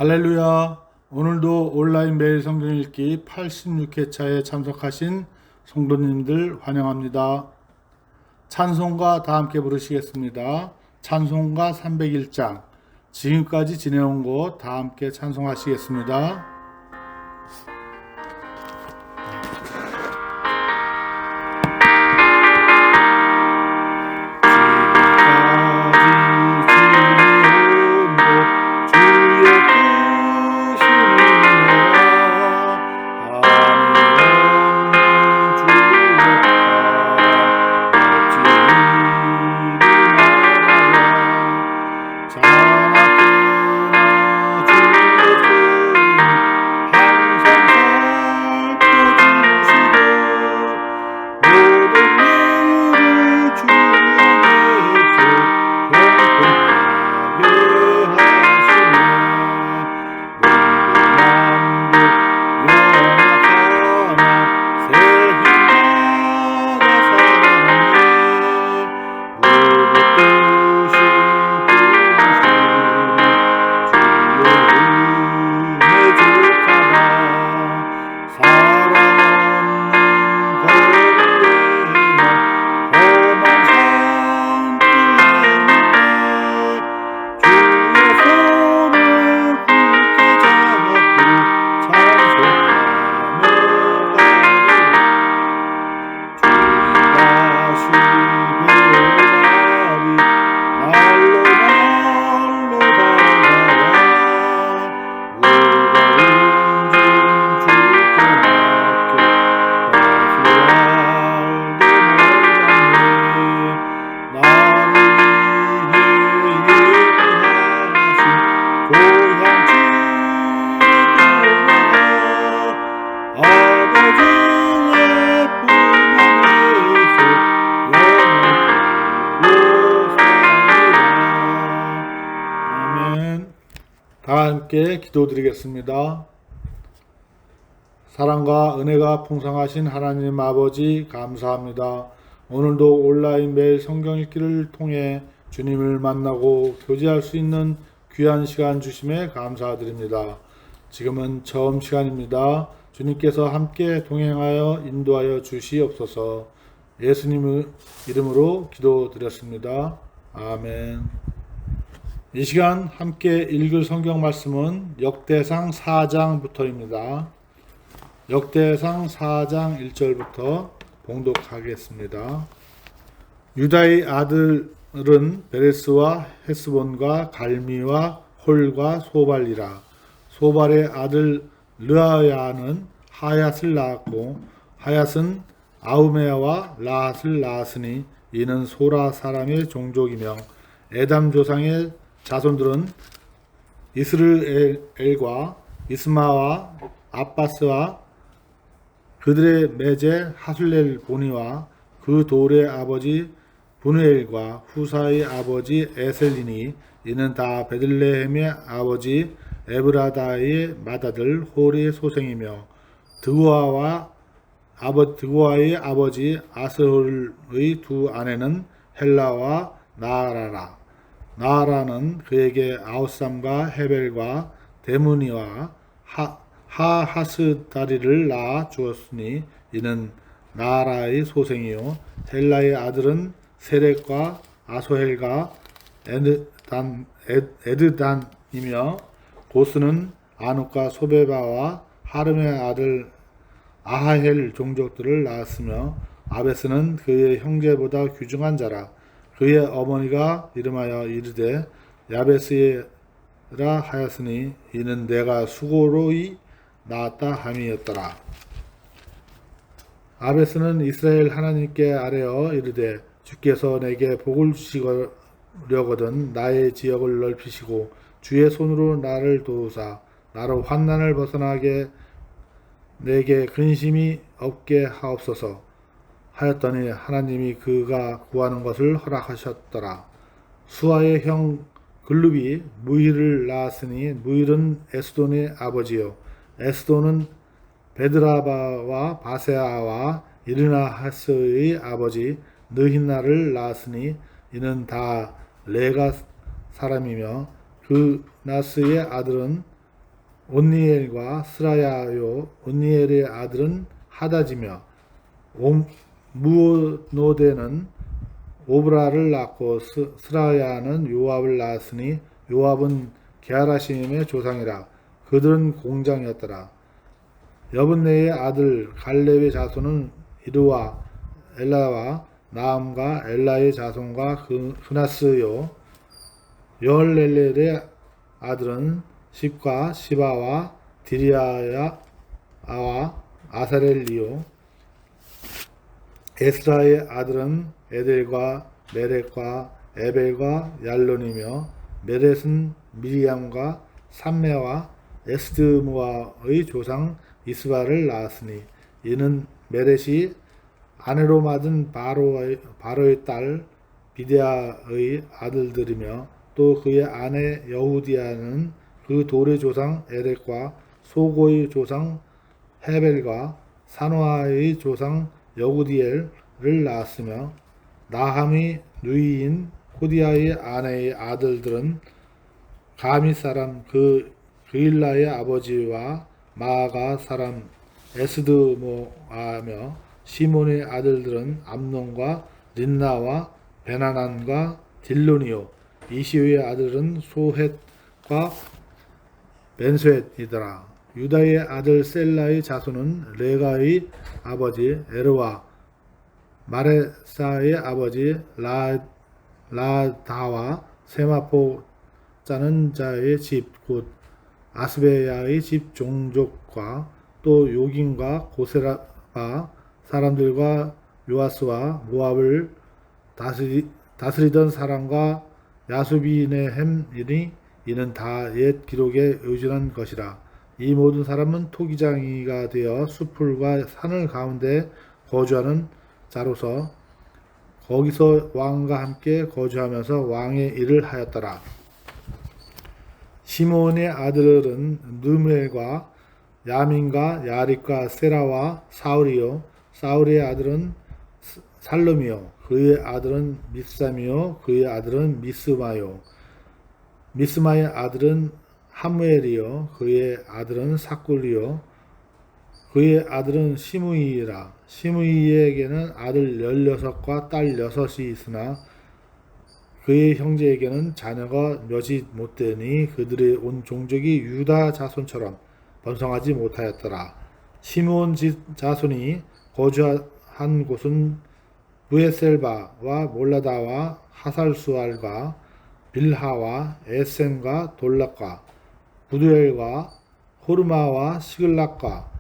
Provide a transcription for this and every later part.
할렐루야. 오늘도 온라인 매일 성경 읽기 86회차에 참석하신 성도님들 환영합니다. 찬송가 다 함께 부르시겠습니다. 찬송가 301장. 지금까지 지내온 곳 다 함께 찬송하시겠습니다. 다 함께 기도드리겠습니다. 사랑과 은혜가 풍성하신 하나님 아버지 감사합니다. 오늘도 온라인 매일 성경 읽기를 통해 주님을 만나고 교제할 수 있는 귀한 시간 주심에 감사드립니다. 지금은 처음 시간입니다. 주님께서 함께 동행하여 인도하여 주시옵소서. 예수님의 이름으로 기도드렸습니다. 아멘. 이 시간 함께 읽을 성경 말씀은 역대상 4장부터입니다. 역대상 4장 1절부터 봉독하겠습니다. 유다의 아들은 베레스와 헤스본과 갈미와 홀과 소발이라. 소발의 아들 르아야는 하얏을 낳았고 하얏은 아우메아와 라핫을 낳았으니 이는 소라 사람의 종족이며 에담 조상의 자손들은 이스르엘과 이스마와 아바스와 그들의 매제 하술렐 보니와 그 돌의 아버지 분우엘과 후사의 아버지 에셀리니 이는 다 베들레헴의 아버지 에브라다의 맏아들 홀의 소생이며 드고아의 아버지 아스홀의 두 아내는 헬라와 나아라라. 나아라는 그에게 아우삼과 헤벨과 데무니와 하하스다리를 낳아 주었으니 이는 나아라의 소생이요 헬라의 아들은 세렉과 아소헬과 에드단이며 고스는 아누과 소베바와 하름의 아들 아하헬 종족들을 낳았으며 아베스는 그의 형제보다 귀중한 자라. 그의 어머니가 이름하여 이르되 야베스라 하였으니 이는 내가 수고로이 낳았다 함이었더라. 아베스는 이스라엘 하나님께 아뢰어 이르되 주께서 내게 복을 주시려거든 나의 지역을 넓히시고 주의 손으로 나를 도우사 나로 환난을 벗어나게 내게 근심이 없게 하옵소서 하였더니 하나님이 그가 구하는 것을 허락하셨더라. 수아의 형 글룹이 무힐을 낳았으니 무힐은 에스돈의 아버지요 에스돈은 베드라바와 바세아와 이르나하스의 아버지 느힌나를 낳았으니 이는 다 레가 사람이며 그 나스의 아들은 온니엘과 스라야요. 온니엘의 아들은 하다지며 무노데는 오브라를 낳고 스라야는 요압을 낳았으니 요압은 게하라심의 조상이라. 그들은 공장이었더라. 여분네의 아들 갈렙의 자손은 이르와 엘라와 나암과 엘라의 자손과 그나스요. 여할렐렐의 아들은 십과 시바와 디리아와 아사렐리요. 에스라의 아들은 에델과 메렛과 에벨과 얄론이며 메렛은 미리암과 삼메와 에스드모아의 조상 이스바를 낳았으니 이는 메렛이 아내로 맞은 바로의 딸 비데아의 아들들이며 또 그의 아내 여후디아는 그 돌의 조상 에렉과 소고의 조상 헤벨과 사노아의 조상 여구디엘을 낳았으며 나함의 누이인 호디아의 아내의 아들들은 가미 사람 그일라의 아버지와 마아가 사람 에스드모아며 시몬의 아들들은 암논과 린나와 베나난과 딜론이요. 이시오의 아들은 소헷과 벤스헷이더라. 유다의 아들 셀라의 자손은 레가의 아버지 에르와 마레사의 아버지 라다와 세마포 짜는 자의 집 곧 아스베야의 집 종족과 또 요긴과 고세라가 사람들과 요아스와 모압을 다스리던 사람과 야수비네햄이니 이는 다 옛 기록에 의존한 것이라. 이 모든 사람은 토기장이가 되어 숲풀과 산을 가운데 거주하는 자로서 거기서 왕과 함께 거주하면서 왕의 일을 하였더라. 시므온의 아들은 느멜과 야민과 야립과 세라와 사울이요. 사울의 아들은 살lum이요. 그의 아들은 밉삼이요. 그의 아들은 미스마요. 미스마의 아들은 하무엘이요. 그의 아들은 사꿀이요. 그의 아들은 시므이라. 시므이에게는 아들 16과 딸 6이 있으나 그의 형제에게는 자녀가 몇이 못되니 그들의 온 종족이 유다 자손처럼 번성하지 못하였더라. 시므온 자손이 거주한 곳은 부에셀바와 몰라다와 하살수알과 빌하와 에센과 돌락과 부두엘과 호르마와 시글락과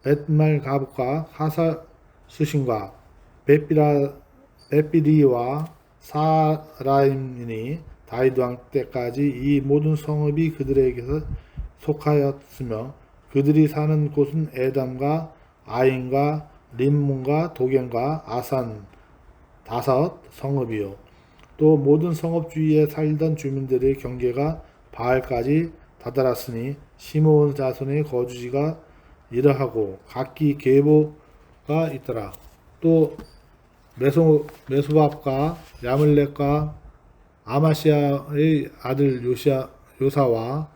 벳말가붓과 하사수신과 벳비리와 사라임이니 다윗 왕 때까지 이 모든 성읍이 그들에게서 속하였으며 그들이 사는 곳은 에담과 아인과 림문과 도겐과 아산 5 성읍이요. 또 모든 성읍 주위에 살던 주민들의 경계가 바알까지 다다랐으니 시므온 자손의 거주지가 이러하고 각기 계보가 있더라. 또 메소밥과 야물렉과 아마시아의 아들 요사와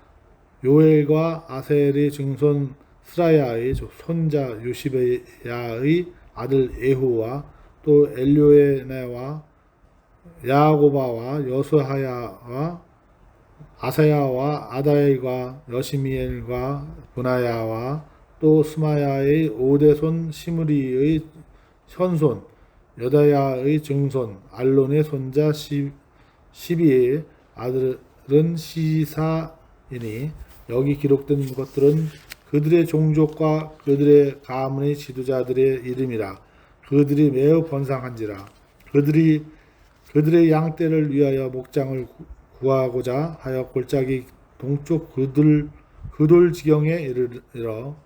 요엘과 아셀의 증손 스라야의 손자 요시베야의 아들 에후와 또 엘요에네와 야고바와 여수하야와 아사야와 아다엘과 여시미엘과 분하야와 또 스마야의 5대손 시므리의 현손 여다야의 증손 알론의 손자 시비의 아들은 시사이니 여기 기록된 것들은 그들의 종족과 그들의 가문의 지도자들의 이름이라. 그들이 매우 번성한지라. 그들의 양떼를 위하여 목장을 구하고자 하여 골짜기 동쪽 그돌 지경에 이르러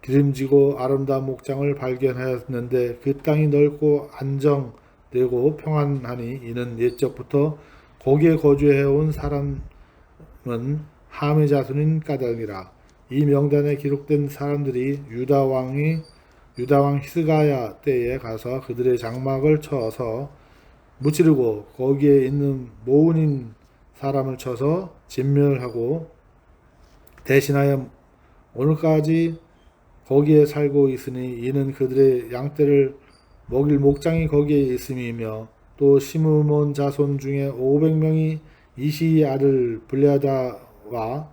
기름지고 아름다운 목장을 발견하였는데 그 땅이 넓고 안정되고 평안하니 이는 옛적부터 거기에 거주해온 사람은 함의 자손인 까닭이라. 이 명단에 기록된 사람들이 유다 왕 히스가야 때에 가서 그들의 장막을 쳐서 무찌르고 거기에 있는 모은인 사람을 쳐서 진멸하고 대신하여 오늘까지 거기에 살고 있으니 이는 그들의 양떼를 먹일 목장이 거기에 있음이며 또 시므몬 자손 중에 500명이 이시의 아들 블레다와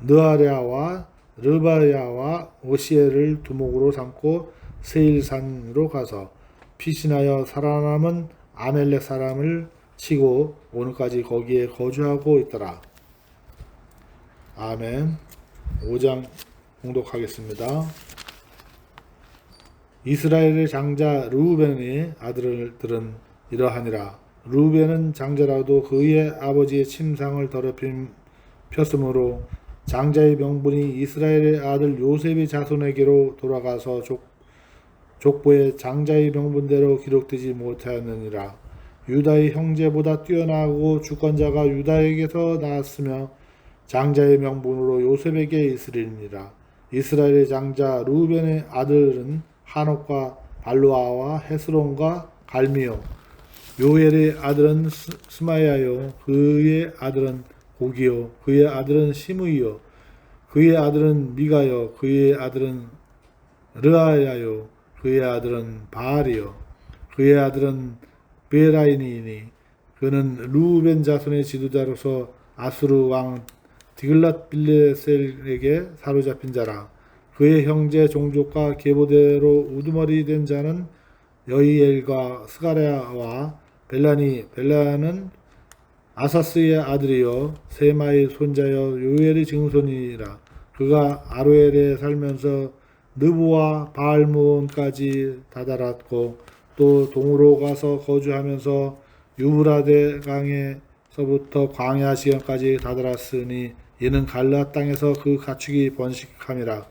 느아랴와 르바야와 오시엘을 두목으로 삼고 세일산으로 가서 피신하여 살아남은 아멜렉 사람을 치고 오늘까지 거기에 거주하고 있더라. 아멘. 5장 봉독하겠습니다. 이스라엘의 장자 르우벤의 아들들은 이러하니라. 르우벤은 장자라도 그의 아버지의 침상을 더럽혔으므로 장자의 명분이 이스라엘의 아들 요셉의 자손에게로 돌아가서 족보에 장자의 명분대로 기록되지 못하였느니라. 유다의 형제보다 뛰어나고 주권자가 유다에게서 나왔으며 장자의 명분으로 요셉에게 있으리니라. 이스라엘의 장자 르우벤의 아들은 하녹과 발루아와 헤스론과 갈미요. 요엘의 아들은 스마야요. 그의 아들은 고기요. 그의 아들은 시므이요. 그의 아들은 미가요. 그의 아들은 르아야요. 그의 아들은 바알이요. 그의 아들은 베라이니니 그는 르우벤 자손의 지도자로서 아수르 왕 디글랏빌레셀에게 사로잡힌 자라. 그의 형제 종족과 계보대로 우두머리 된 자는 여이엘과 스가랴와 벨라니. 벨라는 아사스의 아들이요 세마의 손자여 요엘의 증손이라. 그가 아로엘에 살면서 느부와 바알므온까지 다다랐고 또 동으로 가서 거주하면서 유브라데 강에서부터 광야 지경까지 다다랐으니 이는 갈르앗 땅에서 그 가축이 번식함이라.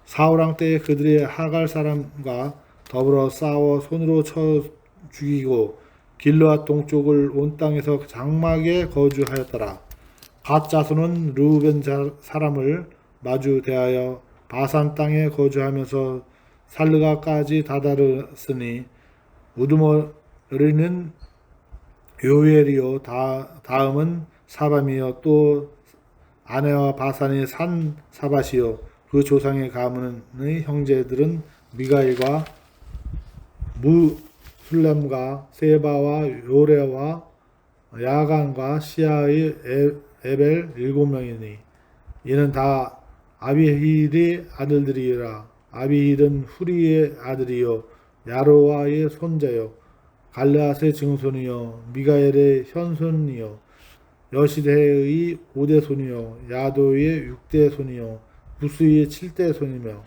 사울왕 때에 그들이 하갈 사람과 더불어 싸워 손으로 쳐 죽이고 길르앗 동쪽을 온 땅에서 장막에 거주하였더라. 갓 자손은 르우벤 사람을 마주 대하여 바산 땅에 거주하면서 살르가까지 다다르으니 우두머리는 요엘이요 다음은 사밤이요 또 아내와 바산의 산 사밭이요 그 조상의 가문의 형제들은 미가엘과 무술렘과 세바와 요레와 야간과 시아의 에벨 7명이니 이는 다 아비힐의 아들들이라. 아비힐은 후리의 아들이요 야로와의 손자요 갈르앗의 증손이요 미가엘의 현손이요 여시대의 5대 손이요 야도의 6대 손이요 부스의 7대 손이며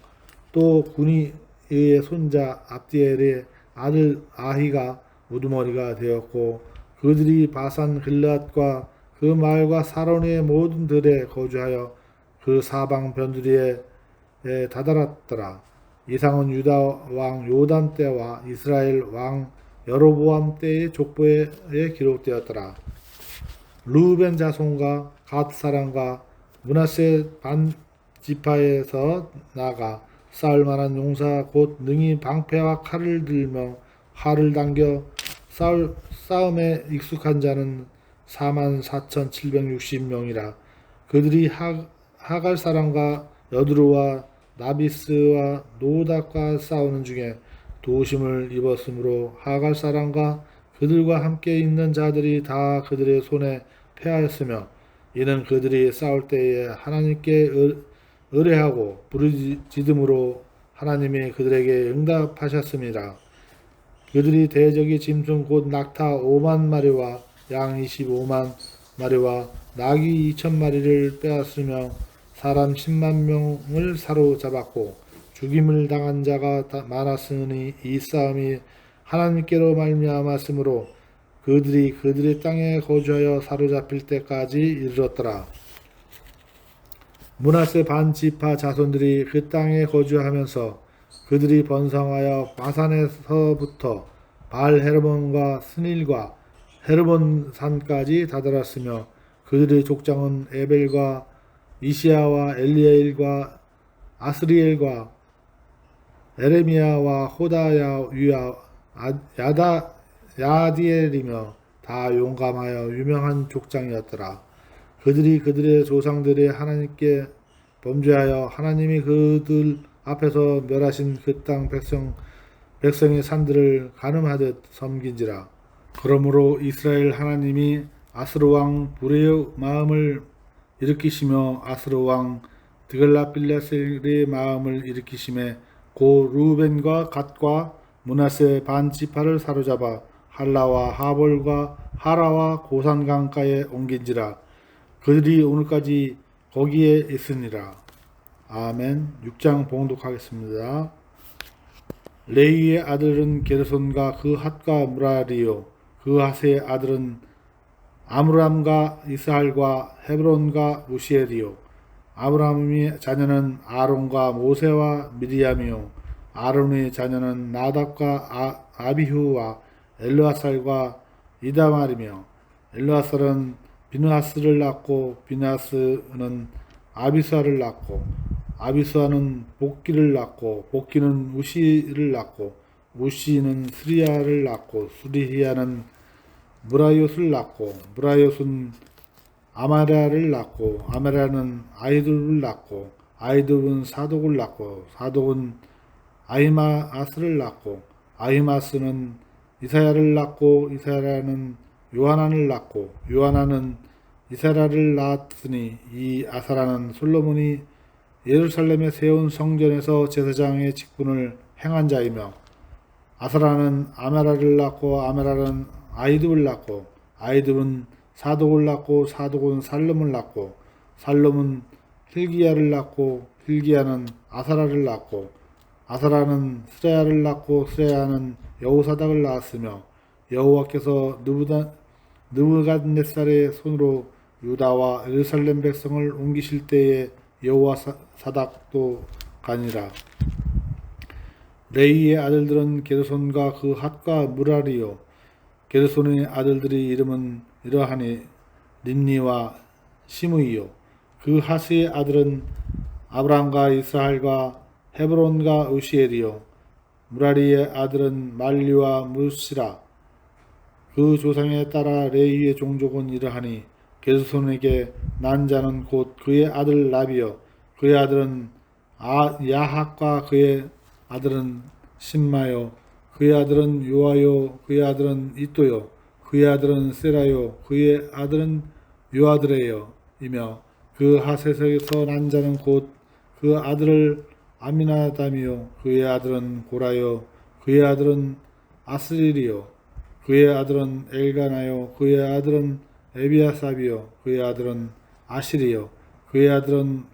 또 군이의 손자 압디엘의 아들 아히가 우두머리가 되었고 그들이 바산 길르앗과 그 마을과 사론의 모든 들에 거주하여 그 사방 변두리에 다다랐더라. 이상은 유다 왕 요담 때와 이스라엘 왕 여로보암 때의 족보에 기록되었더라. 르우벤 자손과 갓 사람과 므낫세 반 지파에서 나가 싸울 만한 용사 곧 능히 방패와 칼을 들며 활을 당겨 싸움에 익숙한 자는 44,760명이라. 그들이 하갈 사람과 여드루와 나비스와 노닥과 싸우는 중에 도심을 입었으므로 하갈 사람과 그들과 함께 있는 자들이 다 그들의 손에 패하였으며 이는 그들이 싸울 때에 하나님께 의뢰하고 부르짖음으로 하나님이 그들에게 응답하셨습니다. 그들이 대적의 짐승 곧 낙타 5만 마리와 양 25만 마리와 낙이 2,000마리를 빼앗으며 사람 10만 명을 사로잡았고 죽임을 당한 자가 많았으니 이 싸움이 하나님께로 말미암았으므로 그들이 그들의 땅에 거주하여 사로잡힐 때까지 이르렀더라. 므낫세 반 지파 자손들이 그 땅에 거주하면서 그들이 번성하여 바산에서부터 바알 헤르몬과 스닐과 헤르몬 산까지 다다랐으며 그들의 족장은 에벨과 이시야와 엘리엘과 아스리엘과 에레미야와 호다야 유야 야디엘이며 다 용감하여 유명한 족장이었더라. 그들이 그들의 조상들의 하나님께 범죄하여 하나님이 그들 앞에서 멸하신 그 땅 백성의 산들을 가늠하듯 섬긴지라. 그러므로 이스라엘 하나님이 아스로 왕 불의 마음을 일으키시며 아스로 왕 드글라빌레셀의 마음을 일으키심에 고 루벤과 갓과 므낫세 반 지파를 사로잡아 할라와 하볼과 하라와 고산 강가에 옮긴지라. 그들이 오늘까지 거기에 있으니라. 아멘. 6장 봉독하겠습니다. 레위의 아들은 게르손과 그 핫과 무라리요 그 핫의 아들은 아므람과 이스할과 헤브론과 우시엘이요 아브라함의 자녀는 아론과 모세와 미리암이요 아론의 자녀는 나답과 아비후와 엘르아살과 이다말이며 엘르아살은 비느하스를 낳고 비느하스는 아비수아를 낳고 아비수아는 복기를 낳고 복기는 우시를 낳고 우시는 스리야를 낳고 스리히야는 무라요스를 낳고 무라요스는 아마랴를 낳고 아마랴는 아이둘을 낳고 아이둘은 사독을 낳고 사독은 아히마아스를 낳고 아히마스는 이사야를 낳고 이사야는 요하난을 낳고 요하난은 이사라를 낳았으니 이 아사라는 솔로몬이 예루살렘에 세운 성전에서 제사장의 직분을 행한 자이며 아사라는 아메라를 낳고 아메라는 아이둡을 낳고 아이둡은 사독을 낳고 사독은 살lum을 낳고 살lum은 hil기야를 낳고 hil기야는 아사라를 낳고 아사라는 스레야를 낳고 스레야는 여호사닥을 낳았으며 여호와께서 느부갓네살의 손으로 유다와 예루살렘 백성을 옮기실 때에 여호와 사닥도 가니라. 레이의 아들들은 게르손과 그 핫과 무라리요 게르손의 아들들의 이름은 이러하니 림니와 시므이요 그 핫의 아들은 아브람과 이스할과 헤브론과 우시엘이요 무라리의 아들은 말리와 무시라. 그 조상에 따라 레위의 종족은 이러하니 게르손에게 난 자는 곧 그의 아들 라비요 그의 아들은 야학과 그의 아들은 신마요 그의 아들은 요아요 그의 아들은 이또요 그의 아들은 세라요 그의 아들은 요아드레요 이며 그 하셋에서 난 자는 곧 그 아들을 아미나담이요 그의 아들은 고라요 그의 아들은 아스릴이요 그의 아들은 엘가나요 그의 아들은 에비아삽이요 그의 아들은 아실이요 그의 아들은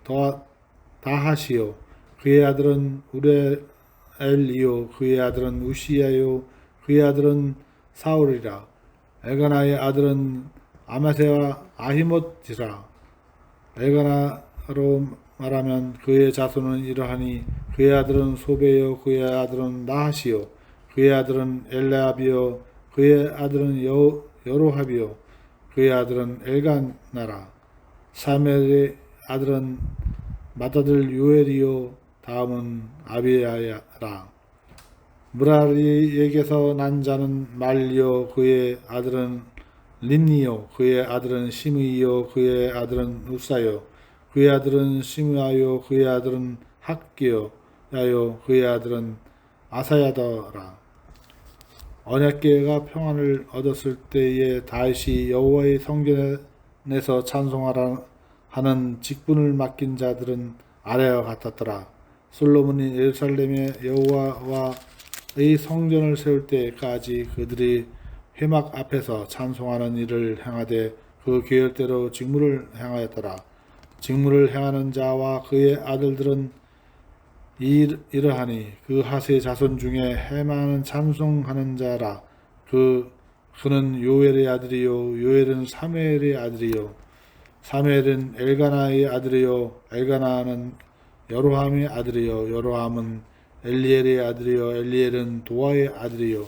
다하시요 그의 아들은 우레엘이요 그의 아들은 우시야요 그의 아들은 사울이라. 엘가나의 아들은 아마세와 아히못이라. 엘가나로 말하면 그의 자손은 이러하니 그의 아들은 소베요 그의 아들은 나하시요 그의 아들은 엘레압이요 그의 아들은 여로합이요 그의 아들은 엘가나라. 사멜의 아들은 맏아들 요엘이요 다음은 아비야라. 무라리에게서 난 자는 말리요 그의 아들은 림니요 그의 아들은 시므이요 그의 아들은 우사요 그의 아들은 시므아요 그의 아들은 학기요 야요 그의 아들은 아사야더라. 언약궤가 평안을 얻었을 때에 다윗이 여호와의 성전에서 찬송하라 하는 직분을 맡긴 자들은 아래와 같았더라. 솔로몬이 예루살렘에 여호와의 성전을 세울 때까지 그들이 회막 앞에서 찬송하는 일을 행하되 그 계열대로 직무를 행하였더라. 직무를 행하는 자와 그의 아들들은 이러하니 그 핫의 자손 중에 해마는 찬송하는 자라. 그는 요엘의 아들이요 요엘은 사무엘의 아들이요 사무엘은 엘가나의 아들이요 엘가나는 여로함의 아들이요 여로함은 엘리엘의 아들이요 엘리엘은 도아의 아들이요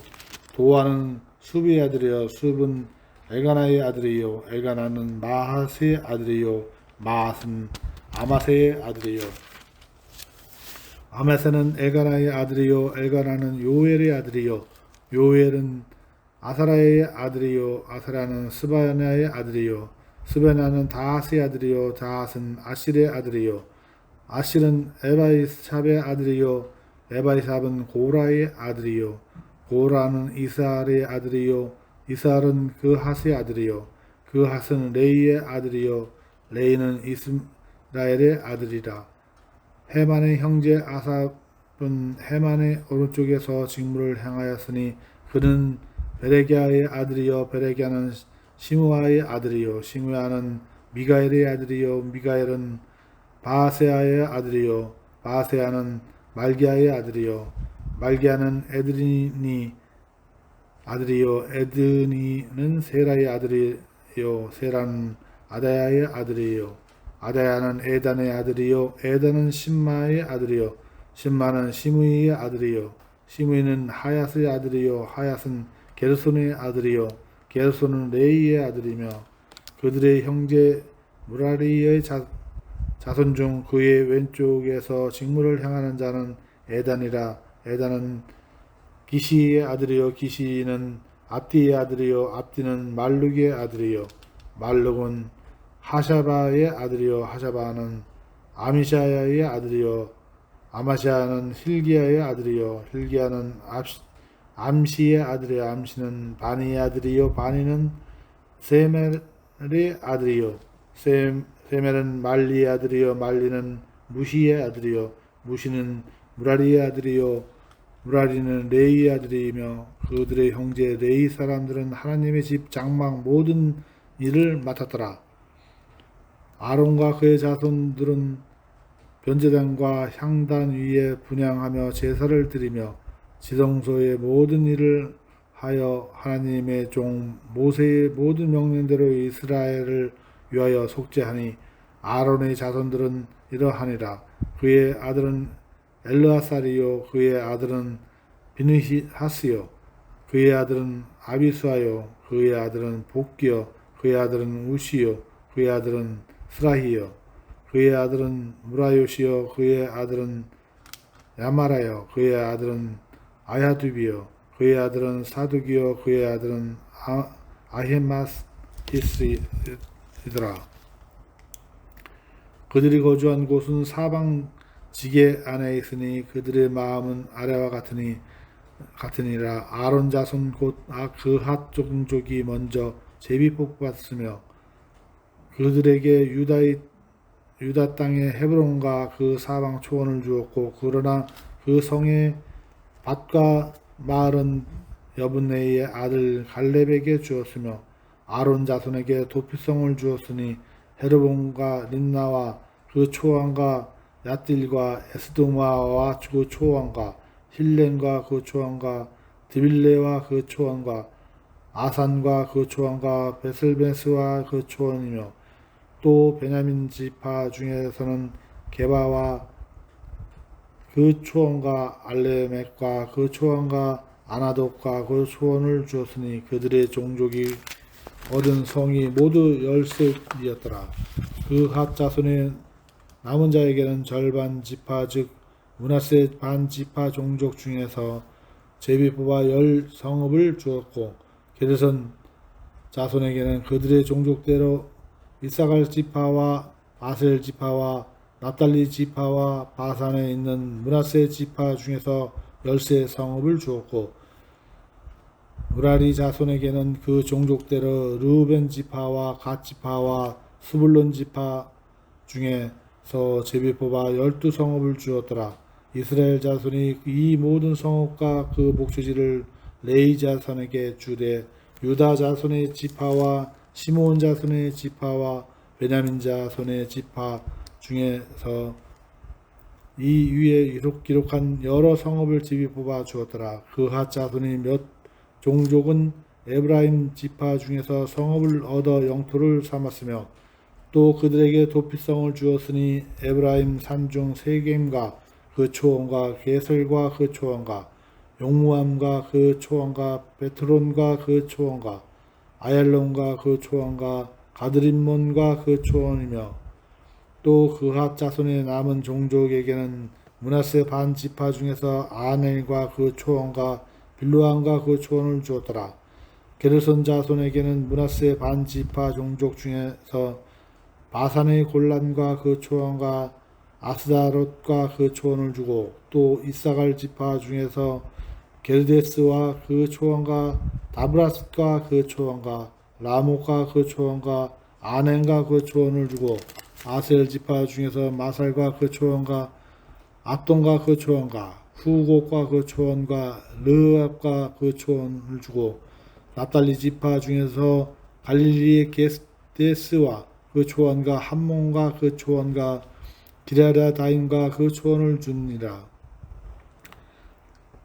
도아는 숲의 아들이요 숲은 엘가나의 아들이요 엘가나는 마하스의 아들이요 마하스는 아마세의 아들이요 아마세는 엘가나의 아들이요 엘가나는 요엘의 아들이요 요엘은 아사라의 아들이요 아사라는 스바냐의 아들이요 스바냐는 다하스의 아들이요 다하스는 아실의 아들이요 아실은 에바이삽의 아들이요 에바이삽은 고라의 아들이요 고라는 이스알의 아들이요 이스알은 그핫의 아들이요 그핫은 레이의 아들이요 레이는 이스라엘의 아들이라. 헤만의 형제 아삽은 헤만의 오른쪽에서 직무를 행하였으니 그는 베레기야의 아들이요 베레기야는 시므아의 아들이요 시므아는 미가엘의 아들이요 미가엘은 바세아의 아들이요 바세아는 말기야의 아들이요 말기야는 에드니 아들이요 에드니는 세라의 아들이요 세라는 아다야의 아들이요 아다야는 에단의 아들이요 에단은 심마의 아들이요 심마는 시므이의 아들이요 시므이는 하얏의 아들이요 하얏은 게르손의 아들이요 게르손은 레이의 아들이며 그들의 형제 무라리의 자손 중 그의 왼쪽에서 직무를 행하는 자는 에단이라. 에단은 기시의 아들이요 기시는 압디의 아들이요 압디는 말룩의 아들이요 말룩은 하샤바의 아들이요 하샤바는 아미샤야의 아들이요 아마샤는 힐기야의 아들이요 힐기야는 암시의 아들이요 암시는 바니의 아들이요 바니는 세멜의 아들이요 세멜은 말리의 아들이요 말리는 무시의 아들이요 무시는 무라리의 아들이요 무라리는 레이의 아들이며 그들의 형제 레이 사람들은 하나님의 집 장막 모든 일을 맡았더라. 아론과 그의 자손들은 변제단과 향단 위에 분향하며 제사를 드리며 지성소의 모든 일을 하여 하나님의 종 모세의 모든 명령대로 이스라엘을 위하여 속죄하니 아론의 자손들은 이러하니라. 그의 아들은 엘르아살이요 그의 아들은 비느하스요 그의 아들은 아비수아요 그의 아들은 복기요 그의 아들은 우시요 그의 아들은 스라히요 그의 아들은 무라요시요 그의 아들은 야마라요 그의 아들은 아야두비요 그의 아들은 사두기요 그의 아들은 아히마스이스이더라. 그들이 거주한 곳은 사방 지게 안에 있으니 그들의 마음은 아래와 같으니라. 아론 자손 곧 그핫 종족이 먼저 제비 뽑았으며 그들에게 유다 땅의 헤브론과 그 사방 초원을 주었고 그러나 그 성의 밭과 마을은 여분네의 아들 갈렙에게 주었으며 아론 자손에게 도피성을 주었으니 헤르본과 림나와 그 초원과 얏딜과 에스도마와 그 초원과 힐렌과 그 초원과 드빌레와 그 초원과 아산과 그 초원과 베슬베스와 그 초원이며 또 베냐민 지파 중에서는 게바와 그 초원과 알레멕과 그 초원과 아나독과 그 초원을 주었으니 그들의 종족이 얻은 성이 모두 13이었더라. 그 핫 자손의 남은 자에게는 절반 지파 즉 므낫세 반 지파 종족 중에서 제비 뽑아 10성읍을 주었고 게르손 자손에게는 그들의 종족대로 이사갈 지파와 아셀 지파와 납달리 지파와 바산에 있는 므낫세 지파 중에서 13성읍을 주었고 무라리 자손에게는 그 종족대로 르우벤 지파와 갓 지파와 스불론 지파 중에서 제비 뽑아 12성읍을 주었더라. 이스라엘 자손이 이 모든 성읍과 그 목초지를 레이 자손에게 주되 유다 자손의 지파와 시므온 자손의 지파와 베냐민 자손의 지파 중에서 이 위에 기록한 여러 성읍을 제비 뽑아 주었더라. 그 핫 자손이 몇 종족은 에브라임 지파 중에서 성읍을 얻어 영토를 삼았으며 또 그들에게 도피성을 주었으니 에브라임 산중 세겜과 그 초원과 게설과 그 초원과 용무암과 그 초원과 베트론과 그 초원과 아얄론과 그 초원과 가드림몬과 그 초원이며 또 그핫 자손의 남은 종족에게는 므낫세 반 지파 중에서 아넬과 그 초원과 빌루암과 그 초원을 주었더라. 게르손 자손에게는 므낫세 반 지파 종족 중에서 바산의 골란과 그 초원과 아스다롯과 그 초원을 주고 또 이사갈 지파 중에서 게르데스와 그 초원과 다브라스과 그 초원과 라모과 그 초원과 아넨과 그 초원을 주고 아셀 지파 중에서 마살과 그 초원과 압돈과 그 초원과 후곡과 그 초원과 르압과 그 초원을 주고 납달리 지파 중에서 갈릴리의 게데스와 그 초원과 함몬과 그 초원과 기라다임과 그 초원을 주니라.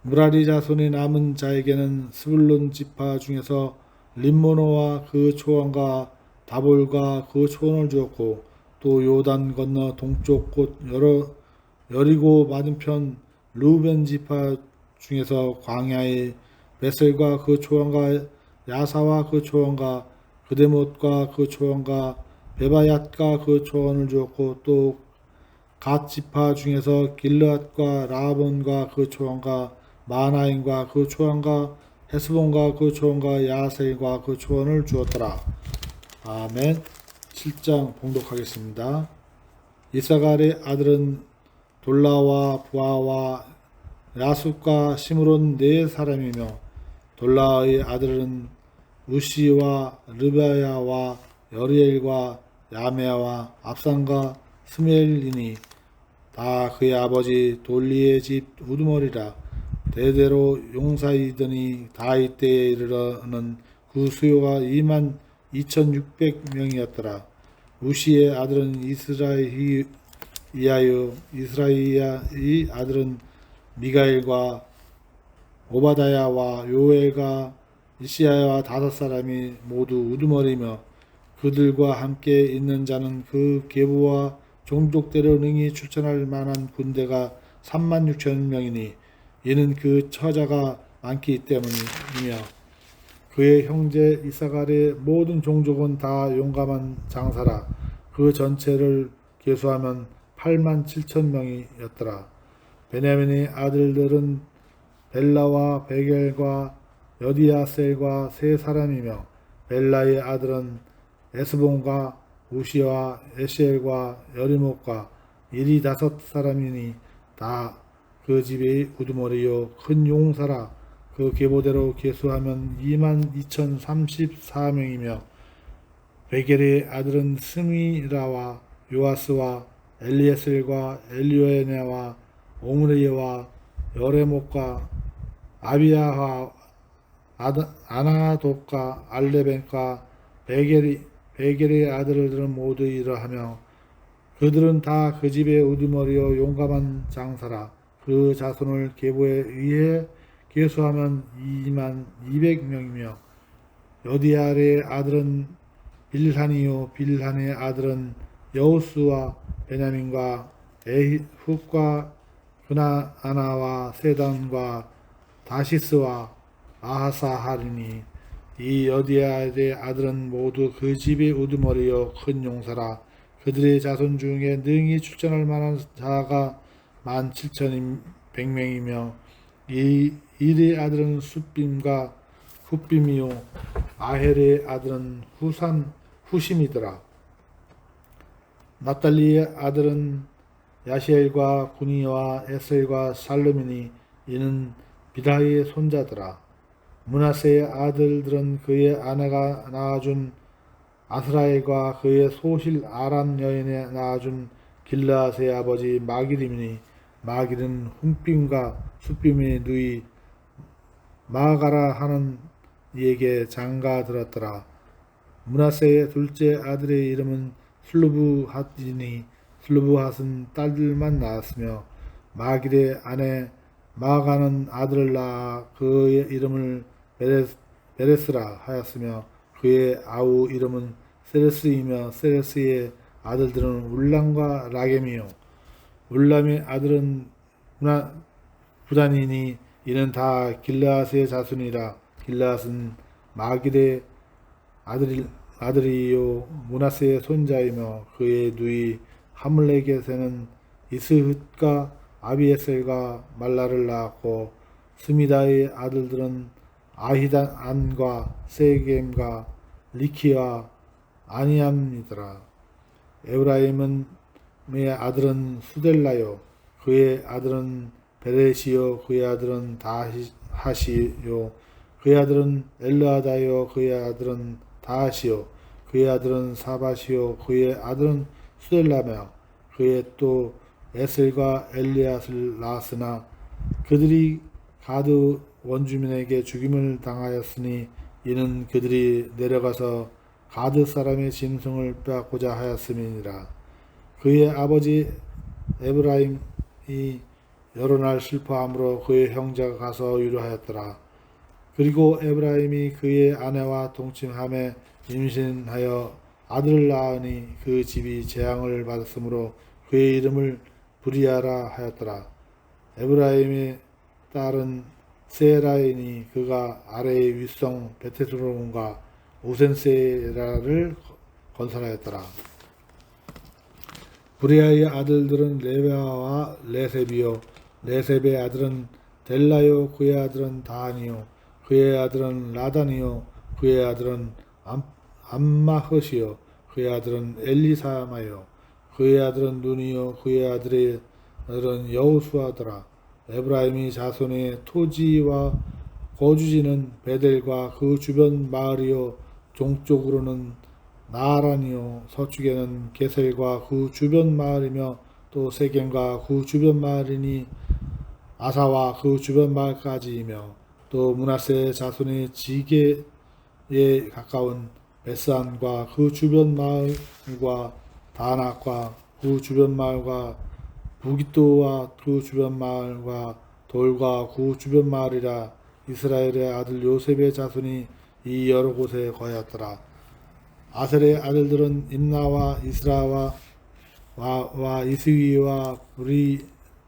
무라리 자손이 남은 자에게는 스불론 지파 중에서 림모노와 그 초원과 다볼과 그 초원을 주었고 또 요단 건너 동쪽 곳 여리고 맞은편 루벤 지파 중에서 광야의 베셀과 그 초원과 야사와 그 초원과 그데못과 그 초원과 베바얏과 그 초원을 주었고 또 갓 지파 중에서 길르앗과 라본과 그 초원과 마나임과 그 초원과 헤스본과 그 초원과 야셀과 그 초원을 주었더라. 아멘. 7장 봉독하겠습니다. 이사갈의 아들은 돌라와 부하와 야숫과 시므론 네 사람이며 돌라의 아들은 우시와 르바야와 여리엘과 야메아와 압산과 스멜이니 다 그의 아버지 돌리의 집 우두머리라. 대대로 용사이더니 다윗 때에 이르러는 그 수요가 22,600명이었더라. 우시의 아들은 이스라이의 아들은 미가엘과 오바다야와 요엘과 이시야와 5사람이 모두 우두머리며 그들과 함께 있는 자는 그 계보와 종족대로 능히 출전할 만한 군대가 36,000명이니 이는 그 처자가 많기 때문이며 그의 형제 이사갈의 모든 종족은 다 용감한 장사라. 그 전체를 계수하면 87,000명이었더라. 베냐민의 아들들은 벨라와 베겔과 여디아셀과 세 사람이며 벨라의 아들은 에스본과 우시와 에시엘과 여리목과 15사람이니 다 그 집의 우두머리요 큰 용사라. 그 계보대로 계수하면 22,034명이며 베겔의 아들은 스미라와 요아스와 엘리에셀과 엘리오에네와 오므리와 여레목과 아비야와 아나돗과 알레벤과 베겔의 아들들은 모두 이러하며 그들은 다 그 집의 우두머리요 용감한 장사라. 그 자손을 계보에 의해 계수하면 22,200명이며 여디알의 아들은 빌한이요 빌한의 아들은 여우스와 베냐민과 에훗과 그나아나와 세단과 다시스와 아하사하리니 이 여디알의 아들은 모두 그 집의 우두머리요 큰 용사라. 그들의 자손 중에 능히 출전할 만한 자가 17,100명이며 이 일의 아들은 숫빔과 훗빔이요 아헬의 아들은 후심이더라. 납달리의 아들은 야시엘과 구니와 에셀과 살루미니 이는 비다의 손자더라. 므낫세의 아들들은 그의 아내가 낳아준 아스라엘과 그의 소실 아람 여인에 낳아준 길르앗의 아버지 마기림이니 마길은 훔빔과 숫빔의 누이 마가라 하는 이에게 장가 들었더라. 므낫세의 둘째 아들의 이름은 슬루브핫이니 슬루브핫은 딸들만 낳았으며 마길의 아내 마가는 아들을 낳아 그의 이름을 베레스라 하였으며 그의 아우 이름은 세레스이며 세레스의 아들들은 울람과 라겜이요 울람의 아들은 부단이니 이는 다 길르앗의 자손이라. 길르앗은 마길의 아들이요 므낫세의 손자이며 그의 누이 하물레겟에는 이스훗과 아비에셀과 말라를 낳았고 스미다의 아들들은 아히단과 세겜과 리키와 아니암이더라. 에브라임은 아들은 수델라요 그의 아들은 베레시요 그의 아들은 다하시요 그의 아들은 엘르아다요 그의 아들은 다하시요 그의 아들은 사바시요 그의 아들은 수델라며 그의 또 에슬과 엘리앗을 낳았으나 그들이 가드 원주민에게 죽임을 당하였으니 이는 그들이 내려가서 가드 사람의 짐승을 빼앗고자 하였음이니라. 그의 아버지 에브라임이 여러 날 슬퍼함으로 그의 형제가 가서 위로하였더라. 그리고 에브라임이 그의 아내와 동침함에 임신하여 아들을 낳으니 그 집이 재앙을 받았으므로 그의 이름을 브리아라 하였더라. 에브라임의 딸은 세라이니 그가 아래의 윗성 베테스론과 오센세라를 건설하였더라. 브리아의 아들들은 레베아와 레셉이요 레셉의 아들은 델라요 그의 아들은 다하니요 그의 아들은 라단이요 그의 아들은 암마흐시요 그의 아들은 엘리사마요 그의 아들은 눈이요 그의 아들은 여우수아더라. 에브라임이 자손의 토지와 거주지는 베델과 그 주변 마을이요 동쪽으로는 나아란이요 서쪽에는 게셀과 그 주변 마을이며 또 세겜과 그 주변 마을이니 아사와 그 주변 마을까지이며 또 므낫세 자손의 지게에 가까운 베스안과 그 주변 마을과 다낙과 그 주변 마을과 부깃도와 그 주변 마을과 돌과 그 주변 마을이라. 이스라엘의 아들 요셉의 자손이 이 여러 곳에 거하였더라. 아셀의 아들들은 임나와 이스라와 이스위와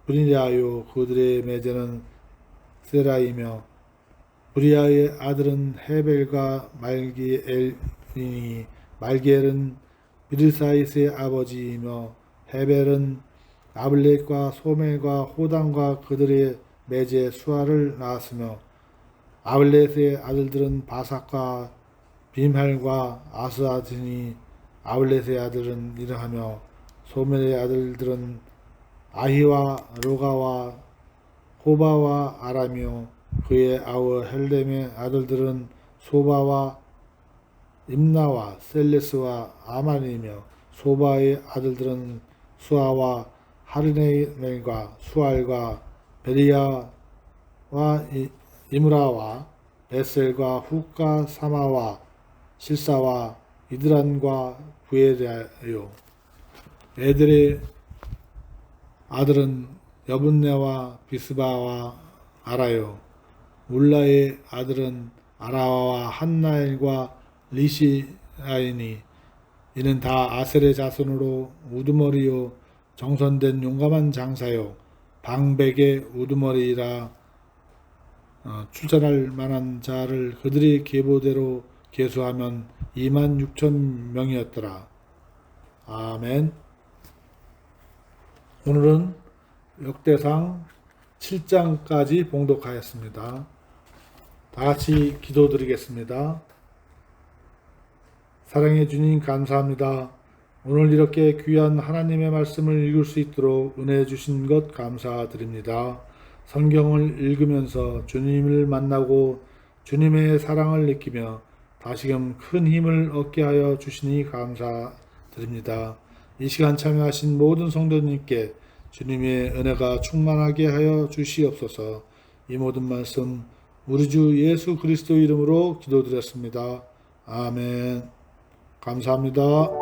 브리냐요 그들의 매제는 세라이며 브리아의 아들은 헤벨과 말기엘이니 말기엘은 비르사이스의 아버지이며 헤벨은 아블렉과 소멜과 호담과 그들의 매제 수아를 낳았으며 아블렛의 아들들은 바삭과 빔할과 아스아드니 아블렛의 아들은 이러하며 소멜의 아들들은 아히와 로가와 호바와 아람이요 그의 아우 헬렘의 아들들은 소바와 임나와 셀레스와 아만이며 소바의 아들들은 수아와 하르네멜과 수알과 베리야와 이므라와 베셀과 후카 사마와 실사와 이드란과 부에라요. 애들의 아들은 여분네와 비스바와 아라요. 울라의 아들은 아라와 한나엘과 리시아이니 이는 다 아셀의 자손으로 우두머리요 정선된 용감한 장사요 방백의 우두머리라. 출전할 만한 자를 그들이 계보대로 계수하면 26,000명이었더라. 아멘. 오늘은 역대상 7장까지 봉독하였습니다. 다 같이 기도드리겠습니다. 사랑해 주님 감사합니다. 오늘 이렇게 귀한 하나님의 말씀을 읽을 수 있도록 은혜 주신 것 감사드립니다. 성경을 읽으면서 주님을 만나고 주님의 사랑을 느끼며 다시금 큰 힘을 얻게 하여 주시니 감사드립니다. 이 시간 참여하신 모든 성도님께 주님의 은혜가 충만하게 하여 주시옵소서. 이 모든 말씀 우리 주 예수 그리스도 이름으로 기도드렸습니다. 아멘. 감사합니다.